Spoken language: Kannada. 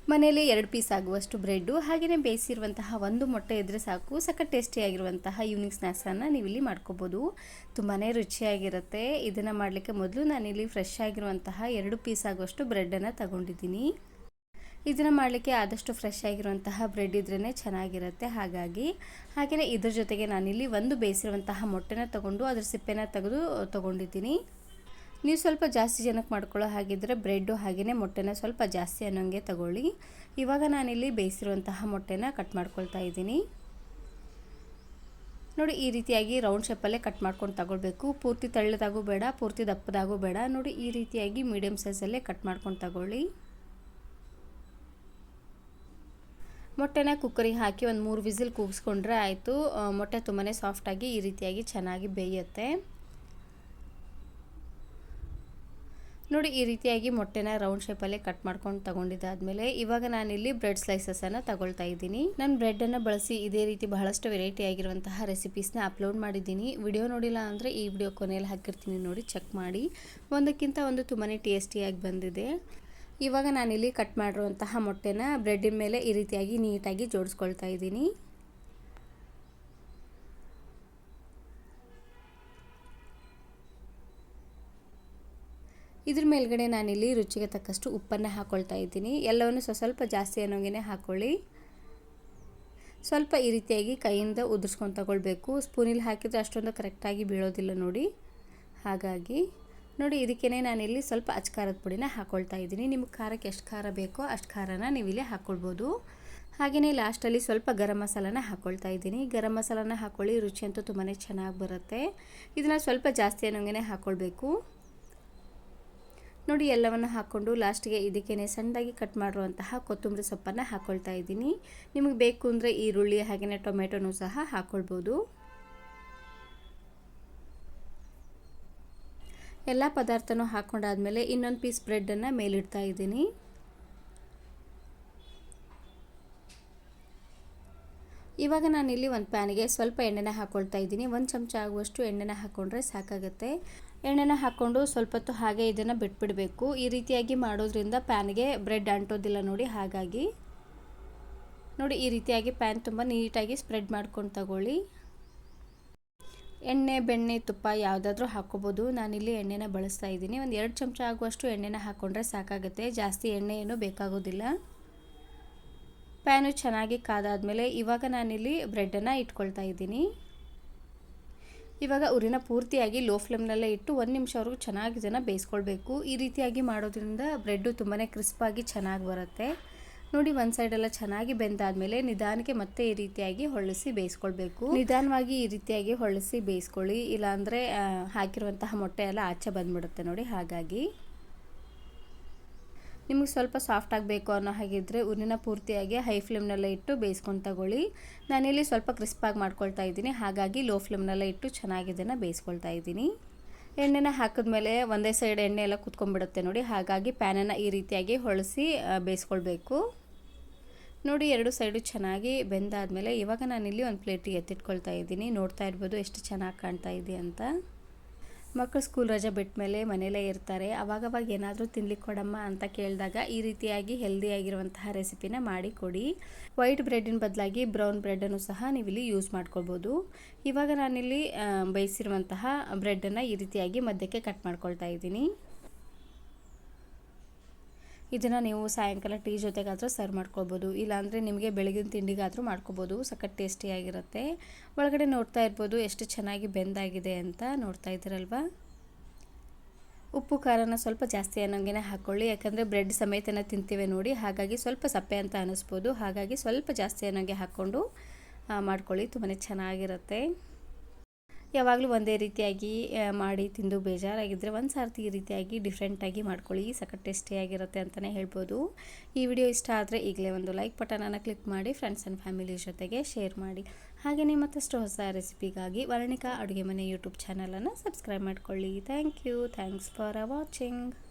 ಮನೆಯಲ್ಲಿ 2 ಪೀಸ್ ಆಗುವಷ್ಟು ಬ್ರೆಡ್ಡು ಹಾಗೆಯೇ ಬೇಯಿಸಿರುವಂತಹ ಒಂದು ಮೊಟ್ಟೆ ಇದ್ದರೆ ಸಾಕು. ಸಖತ್ ಟೇಸ್ಟಿಯಾಗಿರುವಂತಹ ಈವ್ನಿಂಗ್ ಸ್ನ್ಯಾಕ್ಸನ್ನು ನೀವಿಲ್ಲಿ ಮಾಡ್ಕೋಬೋದು. ತುಂಬಾ ರುಚಿಯಾಗಿರುತ್ತೆ. ಇದನ್ನು ಮಾಡಲಿಕ್ಕೆ ಮೊದಲು ನಾನಿಲ್ಲಿ ಫ್ರೆಶ್ ಆಗಿರುವಂತಹ 2 ಪೀಸ್ ಆಗುವಷ್ಟು ಬ್ರೆಡ್ಡನ್ನು ತಗೊಂಡಿದ್ದೀನಿ. ಇದನ್ನು ಮಾಡಲಿಕ್ಕೆ ಆದಷ್ಟು ಫ್ರೆಶ್ ಆಗಿರುವಂತಹ ಬ್ರೆಡ್ ಇದ್ರೇ ಚೆನ್ನಾಗಿರುತ್ತೆ. ಹಾಗೆಯೇ ಇದ್ರ ಜೊತೆಗೆ ನಾನಿಲ್ಲಿ ಒಂದು ಬೇಯಿಸಿರುವಂತಹ ಮೊಟ್ಟೆನ ತಗೊಂಡು ಅದ್ರ ಸಿಪ್ಪೆನ ತೆಗೆದು ತೊಗೊಂಡಿದ್ದೀನಿ. ನೀವು ಸ್ವಲ್ಪ ಜಾಸ್ತಿ ಜನಕ್ಕೆ ಮಾಡ್ಕೊಳ್ಳೋ ಹಾಗಿದ್ದರೆ ಬ್ರೆಡ್ಡು ಹಾಗೆಯೇ ಮೊಟ್ಟೆನ ಸ್ವಲ್ಪ ಜಾಸ್ತಿ ಅನ್ನೋಂಗೆ ತಗೊಳ್ಳಿ. ಇವಾಗ ನಾನಿಲ್ಲಿ ಬೇಯಿಸಿರುವಂತಹ ಮೊಟ್ಟೆನ ಕಟ್ ಮಾಡ್ಕೊಳ್ತಾ ಇದ್ದೀನಿ. ನೋಡಿ, ಈ ರೀತಿಯಾಗಿ ರೌಂಡ್ ಶೇಪಲ್ಲೇ ಕಟ್ ಮಾಡ್ಕೊಂಡು ತಗೊಳ್ಬೇಕು. ಪೂರ್ತಿ ತೆಳ್ಳದಾಗೂ ಬೇಡ, ಪೂರ್ತಿ ದಪ್ಪದಾಗೂ ಬೇಡ. ನೋಡಿ, ಈ ರೀತಿಯಾಗಿ ಮೀಡಿಯಮ್ ಸೈಜಲ್ಲೇ ಕಟ್ ಮಾಡ್ಕೊಂಡು ತಗೊಳ್ಳಿ. ಮೊಟ್ಟೆನ ಕುಕ್ಕರಿಗೆ ಹಾಕಿ ಒಂದು 3 ವಿಸಿಲ್ ಕೂಗಿಸ್ಕೊಂಡ್ರೆ ಆಯಿತು. ಮೊಟ್ಟೆ ತುಂಬಾ ಸಾಫ್ಟಾಗಿ ಈ ರೀತಿಯಾಗಿ ಚೆನ್ನಾಗಿ ಬೇಯುತ್ತೆ. ನೋಡಿ, ಈ ರೀತಿಯಾಗಿ ಮೊಟ್ಟೆನ ರೌಂಡ್ ಶೇಪಲ್ಲೇ ಕಟ್ ಮಾಡ್ಕೊಂಡು ತಗೊಂಡಿದ್ದಾದಮೇಲೆ ಇವಾಗ ನಾನಿಲ್ಲಿ ಬ್ರೆಡ್ ಸ್ಲೈಸಸನ್ನು ತಗೊಳ್ತಾ ಇದ್ದೀನಿ. ನಾನು ಬ್ರೆಡ್ಡನ್ನು ಬಳಸಿ ಇದೇ ರೀತಿ ಬಹಳಷ್ಟು ವೆರೈಟಿ ಆಗಿರುವಂತಹ ರೆಸಿಪೀಸ್ನ ಅಪ್ಲೋಡ್ ಮಾಡಿದ್ದೀನಿ. ವಿಡಿಯೋ ನೋಡಿಲ್ಲ ಅಂದರೆ ಈ ವಿಡಿಯೋ ಕೊನೆಯಲ್ಲಿ ಹಾಕಿರ್ತೀನಿ, ನೋಡಿ ಚೆಕ್ ಮಾಡಿ. ಒಂದಕ್ಕಿಂತ ಒಂದು ತುಂಬಾ ಟೇಸ್ಟಿಯಾಗಿ ಬಂದಿದೆ. ಇವಾಗ ನಾನಿಲ್ಲಿ ಕಟ್ ಮಾಡಿರುವಂತಹ ಮೊಟ್ಟೆನ ಬ್ರೆಡ್ಡಿನ ಮೇಲೆ ಈ ರೀತಿಯಾಗಿ ನೀಟಾಗಿ ಜೋಡಿಸ್ಕೊಳ್ತಾ ಇದ್ದೀನಿ. ಇದ್ರ ಮೇಲ್ಗಡೆ ನಾನಿಲ್ಲಿ ರುಚಿಗೆ ತಕ್ಕಷ್ಟು ಉಪ್ಪನ್ನು ಹಾಕ್ಕೊಳ್ತಾ ಇದ್ದೀನಿ. ಎಲ್ಲವನ್ನು ಸ್ವಲ್ಪ ಜಾಸ್ತಿ ಅನ್ನೋಂಗೆ ಹಾಕ್ಕೊಳ್ಳಿ. ಸ್ವಲ್ಪ ಈ ರೀತಿಯಾಗಿ ಕೈಯಿಂದ ಉದುರಿಸ್ಕೊಂಡು ತಗೊಳ್ಬೇಕು. ಸ್ಪೂನಲ್ಲಿ ಹಾಕಿದರೆ ಅಷ್ಟೊಂದು ಕರೆಕ್ಟಾಗಿ ಬೀಳೋದಿಲ್ಲ ನೋಡಿ. ಹಾಗಾಗಿ ನೋಡಿ, ಇದಕ್ಕೇ ನಾನಿಲ್ಲಿ ಸ್ವಲ್ಪ ಅಚ್ಕಾರದ ಪುಡಿನ ಹಾಕ್ಕೊಳ್ತಾ ಇದ್ದೀನಿ. ನಿಮಗೆ ಖಾರಕ್ಕೆ ಎಷ್ಟು ಖಾರ ಬೇಕೋ ಅಷ್ಟು ಖಾರನ ನೀವಿಲ್ಲಿ ಹಾಕ್ಕೊಳ್ಬೋದು. ಹಾಗೆಯೇ ಲಾಸ್ಟಲ್ಲಿ ಸ್ವಲ್ಪ ಗರಂ ಮಸಾಲಾನ ಹಾಕ್ಕೊಳ್ತಾ ಇದ್ದೀನಿ. ಗರಂ ಮಸಾಲಾನ ಹಾಕ್ಕೊಳ್ಳಿ, ರುಚಿ ಅಂತೂ ತುಂಬಾ ಚೆನ್ನಾಗಿ ಬರುತ್ತೆ. ಇದನ್ನು ಸ್ವಲ್ಪ ಜಾಸ್ತಿ ಅನ್ನೋಂಗೆ ಹಾಕ್ಕೊಳ್ಬೇಕು. ನೋಡಿ, ಎಲ್ಲವನ್ನು ಹಾಕ್ಕೊಂಡು ಲಾಸ್ಟಿಗೆ ಇದಕ್ಕೇ ಸಣ್ಣದಾಗಿ ಕಟ್ ಮಾಡಿರುವಂತಹ ಕೊತ್ತಂಬರಿ ಸೊಪ್ಪನ್ನು ಹಾಕ್ಕೊಳ್ತಾ ಇದ್ದೀನಿ. ನಿಮಗೆ ಬೇಕು ಅಂದರೆ ಈರುಳ್ಳಿ ಹಾಗೆಯೇ ಟೊಮೆಟೊನೂ ಸಹ ಹಾಕ್ಕೊಳ್ಬೋದು. ಎಲ್ಲ ಪದಾರ್ಥನೂ ಹಾಕ್ಕೊಂಡಾದ್ಮೇಲೆ ಇನ್ನೊಂದು ಪೀಸ್ ಬ್ರೆಡ್ಡನ್ನು ಮೇಲಿಡ್ತಾ ಇದ್ದೀನಿ. ಇವಾಗ ನಾನಿಲ್ಲಿ ಒಂದು ಪ್ಯಾನಿಗೆ ಸ್ವಲ್ಪ ಎಣ್ಣೆನ ಹಾಕ್ಕೊಳ್ತಾ ಇದ್ದೀನಿ. 1 ಚಮಚ ಆಗುವಷ್ಟು ಎಣ್ಣೆನ ಹಾಕ್ಕೊಂಡ್ರೆ ಸಾಕಾಗುತ್ತೆ. ಎಣ್ಣೆನ ಹಾಕ್ಕೊಂಡು ಸ್ವಲ್ಪ ಹೊತ್ತು ಹಾಗೆ ಇದನ್ನು ಬಿಟ್ಬಿಡಬೇಕು. ಈ ರೀತಿಯಾಗಿ ಮಾಡೋದ್ರಿಂದ ಪ್ಯಾನ್ಗೆ ಬ್ರೆಡ್ ಅಂಟೋದಿಲ್ಲ ನೋಡಿ. ಹಾಗಾಗಿ ನೋಡಿ, ಈ ರೀತಿಯಾಗಿ ಪ್ಯಾನ್ ತುಂಬ ನೀಟಾಗಿ ಸ್ಪ್ರೆಡ್ ಮಾಡ್ಕೊಂಡು ತಗೊಳ್ಳಿ. ಎಣ್ಣೆ, ಬೆಣ್ಣೆ, ತುಪ್ಪ ಯಾವುದಾದ್ರೂ ಹಾಕ್ಕೋಬೋದು. ನಾನಿಲ್ಲಿ ಎಣ್ಣೆನ ಬಳಸ್ತಾ ಇದ್ದೀನಿ. ಒಂದು 2 ಚಮಚ ಆಗುವಷ್ಟು ಎಣ್ಣೆನ ಹಾಕ್ಕೊಂಡ್ರೆ ಸಾಕಾಗುತ್ತೆ. ಜಾಸ್ತಿ ಎಣ್ಣೆ ಏನೂ ಬೇಕಾಗೋದಿಲ್ಲ. ಪ್ಯಾನು ಚೆನ್ನಾಗಿ ಕಾದಾದ್ಮೇಲೆ ಇವಾಗ ನಾನಿಲ್ಲಿ ಬ್ರೆಡ್ಡನ್ನು ಇಟ್ಕೊಳ್ತಾ ಇದ್ದೀನಿ. ಇವಾಗ ಉರಿನ ಪೂರ್ತಿಯಾಗಿ ಲೋ ಫ್ಲೇಮ್ನಲ್ಲೇ ಇಟ್ಟು 1 ನಿಮಿಷವರೆಗೂ ಚೆನ್ನಾಗಿ ಇದನ್ನು ಬೇಯಿಸ್ಕೊಳ್ಬೇಕು. ಈ ರೀತಿಯಾಗಿ ಮಾಡೋದ್ರಿಂದ ಬ್ರೆಡ್ಡು ತುಂಬಾ ಕ್ರಿಸ್ಪಾಗಿ ಚೆನ್ನಾಗಿ ಬರುತ್ತೆ. ನೋಡಿ, ಒಂದು ಸೈಡೆಲ್ಲ ಚೆನ್ನಾಗಿ ಬೆಂದಾದ್ಮೇಲೆ ನಿಧಾನಕ್ಕೆ ಮತ್ತೆ ಈ ರೀತಿಯಾಗಿ ಹೊಳ್ಳಿಸಿ ಬೇಯಿಸ್ಕೊಳ್ಬೇಕು. ನಿಧಾನವಾಗಿ ಈ ರೀತಿಯಾಗಿ ಹೊಳ್ಳಿಸಿ ಬೇಯಿಸ್ಕೊಳ್ಳಿ, ಇಲ್ಲಾಂದರೆ ಹಾಕಿರುವಂತಹ ಮೊಟ್ಟೆ ಎಲ್ಲ ಆಚೆ ಬಂದುಬಿಡುತ್ತೆ ನೋಡಿ. ಹಾಗಾಗಿ ನಿಮಗೆ ಸ್ವಲ್ಪ ಸಾಫ್ಟ್ ಆಗಬೇಕು ಅನ್ನೋ ಹಾಗಿದ್ದರೆ ಉರಿನ ಪೂರ್ತಿಯಾಗಿ ಹೈ ಫ್ಲೇಮ್ನಲ್ಲೇ ಇಟ್ಟು ಬೇಯಿಸ್ಕೊಂಡು ತಗೊಳ್ಳಿ. ನಾನಿಲ್ಲಿ ಸ್ವಲ್ಪ ಕ್ರಿಸ್ಪಾಗಿ ಮಾಡ್ಕೊಳ್ತಾ ಇದ್ದೀನಿ. ಹಾಗಾಗಿ ಲೋ ಫ್ಲೇಮ್ನಲ್ಲೇ ಇಟ್ಟು ಚೆನ್ನಾಗಿ ಇದನ್ನು ಬೇಯಿಸ್ಕೊಳ್ತಾ ಇದ್ದೀನಿ. ಎಣ್ಣೆನ ಹಾಕಿದ್ಮೇಲೆ ಒಂದೇ ಸೈಡ್ ಎಣ್ಣೆ ಎಲ್ಲ ಕುತ್ಕೊಂಡ್ಬಿಡುತ್ತೆ ನೋಡಿ. ಹಾಗಾಗಿ ಪ್ಯಾನನ್ನು ಈ ರೀತಿಯಾಗಿ ಹೊಳಿಸಿ ಬೇಯಿಸ್ಕೊಳ್ಬೇಕು. ನೋಡಿ, 2 ಸೈಡು ಚೆನ್ನಾಗಿ ಬೆಂದಾದ್ಮೇಲೆ ಇವಾಗ ನಾನಿಲ್ಲಿ ಒಂದು ಪ್ಲೇಟಿಗೆ ಎತ್ತಿಟ್ಕೊಳ್ತಾ ಇದ್ದೀನಿ. ನೋಡ್ತಾ ಇರ್ಬೋದು ಎಷ್ಟು ಚೆನ್ನಾಗಿ ಕಾಣ್ತಾ ಇದೆ ಅಂತ. ಮಕ್ಕಳು ಸ್ಕೂಲ್ ರಜೆ ಬಿಟ್ಟ ಮೇಲೆ ಮನೇಲೇ ಇರ್ತಾರೆ. ಅವಾಗವಾಗ ಏನಾದರೂ ತಿನ್ಲಿಕ್ಕೆ ಕೊಡಮ್ಮ ಅಂತ ಕೇಳಿದಾಗ ಈ ರೀತಿಯಾಗಿ ಹೆಲ್ದಿಯಾಗಿರುವಂತಹ ರೆಸಿಪಿನ ಮಾಡಿ ಕೊಡಿ. ವೈಟ್ ಬ್ರೆಡ್ಡಿನ ಬದಲಾಗಿ ಬ್ರೌನ್ ಬ್ರೆಡ್ಡನ್ನು ಸಹ ನೀವಿಲ್ಲಿ ಯೂಸ್ ಮಾಡ್ಕೊಳ್ಬೋದು. ಇವಾಗ ನಾನಿಲ್ಲಿ ಬೇಯಿಸಿರುವಂತಹ ಬ್ರೆಡ್ಡನ್ನು ಈ ರೀತಿಯಾಗಿ ಮಧ್ಯಕ್ಕೆ ಕಟ್ ಮಾಡ್ಕೊಳ್ತಾ ಇದ್ದೀನಿ. ಇದನ್ನು ನೀವು ಸಾಯಂಕಾಲ ಟೀ ಜೊತೆಗಾದರೂ ಸರ್ವ್ ಮಾಡ್ಕೊಳ್ಬೋದು. ಇಲ್ಲಾಂದರೆ ನಿಮಗೆ ಬೆಳಗಿನ ತಿಂಡಿಗಾದರೂ ಮಾಡ್ಕೊಬೋದು. ಸಖತ್ ಟೇಸ್ಟಿಯಾಗಿರುತ್ತೆ. ಒಳಗಡೆ ನೋಡ್ತಾ ಇರ್ಬೋದು ಎಷ್ಟು ಚೆನ್ನಾಗಿ ಬೆಂದಾಗಿದೆ ಅಂತ. ನೋಡ್ತಾ ಇದ್ದೀರಲ್ವಾ. ಉಪ್ಪು ಖಾರನ ಸ್ವಲ್ಪ ಜಾಸ್ತಿ ಅನ್ನೋಂಗೆ ಹಾಕ್ಕೊಳ್ಳಿ. ಯಾಕಂದರೆ ಬ್ರೆಡ್ ಸಮೇತನ ತಿಂತೀವಿ ನೋಡಿ. ಹಾಗಾಗಿ ಸ್ವಲ್ಪ ಸಪ್ಪೆ ಅಂತ ಅನ್ನಿಸ್ಬೋದು. ಹಾಗಾಗಿ ಸ್ವಲ್ಪ ಜಾಸ್ತಿ ಅನ್ನೋಂಗೆ ಹಾಕ್ಕೊಂಡು ಮಾಡ್ಕೊಳ್ಳಿ. ತುಂಬಾ ಚೆನ್ನಾಗಿರುತ್ತೆ. ಯಾವಾಗಲೂ ಒಂದೇ ರೀತಿಯಾಗಿ ಮಾಡಿ ತಿಂದು ಬೇಜಾರಾಗಿದ್ದರೆ ಒಂದು ಸಾರ್ತಿ ಈ ರೀತಿಯಾಗಿ ಡಿಫ್ರೆಂಟಾಗಿ ಮಾಡ್ಕೊಳ್ಳಿ. ಸಖತ್ ಟೇಸ್ಟಿಯಾಗಿರುತ್ತೆ ಅಂತಲೇ ಹೇಳ್ಬೋದು. ಈ ವಿಡಿಯೋ ಇಷ್ಟ ಆದರೆ ಈಗಲೇ ಒಂದು ಲೈಕ್ ಬಟನನ್ನು ಕ್ಲಿಕ್ ಮಾಡಿ ಫ್ರೆಂಡ್ಸ್ ಆ್ಯಂಡ್ ಫ್ಯಾಮಿಲಿ ಜೊತೆಗೆ ಶೇರ್ ಮಾಡಿ. ಹಾಗೆಯೇ ಮತ್ತಷ್ಟು ಹೊಸ ರೆಸಿಪಿಗಾಗಿ ವರ್ಣಿಕಾ ಅಡುಗೆ ಮನೆ ಯೂಟ್ಯೂಬ್ ಚಾನಲನ್ನು ಸಬ್ಸ್ಕ್ರೈಬ್ ಮಾಡ್ಕೊಳ್ಳಿ. Thanks for watching.